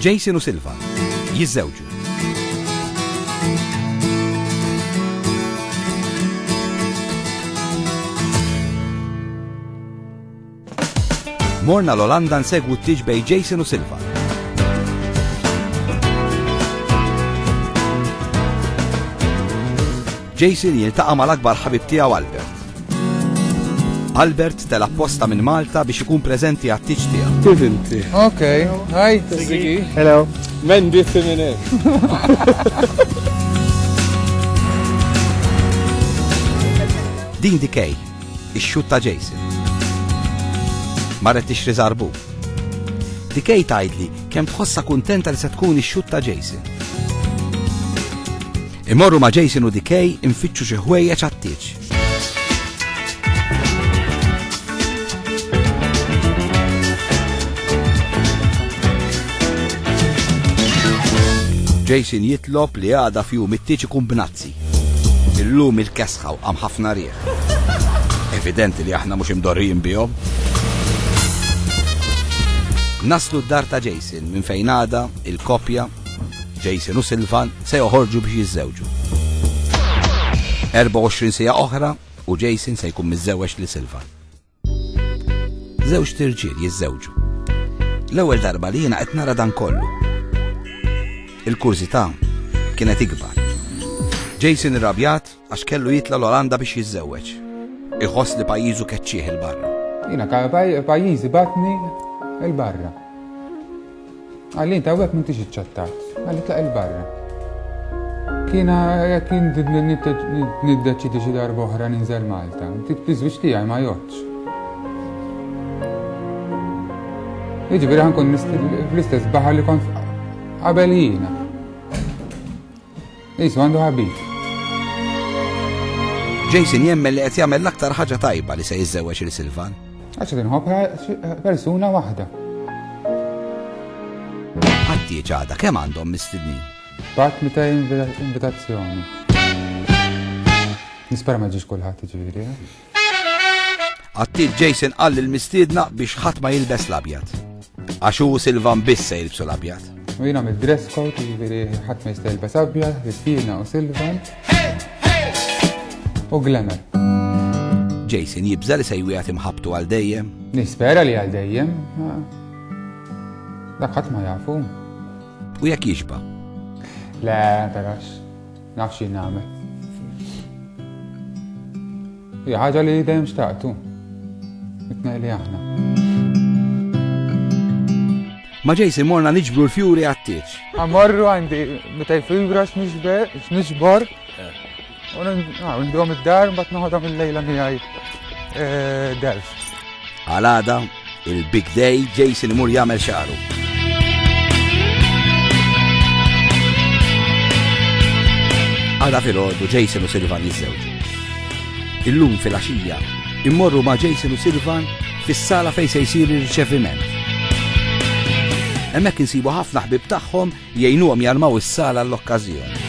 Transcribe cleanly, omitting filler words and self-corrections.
Jason u Sylvan jiżżewġu. Morna l-Olanda nsegwu t-tiġ bejn Jason u Sylvan. Jason jiltaqa' mal-akbar ħabib tiegħu Albert. Albert tela apposta minn Malta biex ikun preżenti għat-tiġ tiegħu. Kif inti? Okay, hi, Ziggy. Hello. Men diffi minn hekk. Din Dikej, ix-xut ta' Jason. Marret tixtri żarbuk. Dikej tgħidli kemm tħossha kuntenta li se tkun ix-xut ta' Jason. Imorru ma' Jason u Dikej infittxu xi ħwejjeġ għat-tieġ. Jason jitlob li għada fjum it-tieġ ikun b'nazzi. Illum il-kesħaw għam ħafna rieħ. Evidenti li aħna mhux imdorrijin bihom. Naslu d-dar ta' Jason minn fejn għada il-koppja Jason u Sylvan se joħorġu biex jiżżewġu. 24 sija oħra u Jason se jkun miżżewweġ li Sylvan. Żewġ tirġiel jiżżewġu. L-ewwel darba li jiena qed nara dan kollu. Il-kurzità kienet ikbar. Jason irrabjat għax kellu jitla l-Olanda biex jiżżewweġ. Iħoss li pajjiżu keċċieħ il-barra. Jiena pajjiżi batni il-barra. Għalli inta għek m'intix iċċattat. Għalli tlaq il-barra. Kien niddeċidi xi darba oħra ninżel Malta. Tiżwieġ tiegħi ma jgħodx. Jiġifieri ħankun fl-istess baħar li kont qabel jiena. Isu għandu ħabib. Jason jemmel li qed jagħmel l-aktar ħaġa tajba li se jiżżewweġ il Sylvan. Għax tinħobb persuna waħda. Għat-tieġ għada kemm għandhom mistednin? Bat 200 invitazzjoni. Nispera ma ġiex kulħadd jiġifieri. Għat-tieġ Jason qal lill-mistiedna biex ħadd ma jilbes l-abjad. Għax hu Sylvan biss se jilbsu l-abjad. U jiena mid-dress code jiġifieri ħadd ma jista' jilbes abjad, Kristina u Sylvan. U glamour. Jason jibża li se jwieqed imħabbtu għal dejjem. Nispera li għal dejjem. Dak ħadd ma jafu. U jekk jixba? Le, tarax. Nafx xi nagħmel. Hija ħaġa li dejjem xtaqtu. Mitnejli aħna. Ma Jason morna niġbru l-fjuri għat-tieġ. Għamorru għandi 200 fibra x'nixbor. U ndihom id-dar mbagħad noħodhom il-lejla miegħi Delft. Għal-għada, il-big day Jason imur jagħmel xaru. Għada fil-għodu Jason u Sylvan jiżżewġu. Illum fil-għaxija immorru ma' Jason u Sylvan fis-sala fejn se jsir ir-riċeviment. Hemmhekk insibu ħafna ħbieb tagħhom jgħinuhom jarmaw is-sala l-okkażjoni.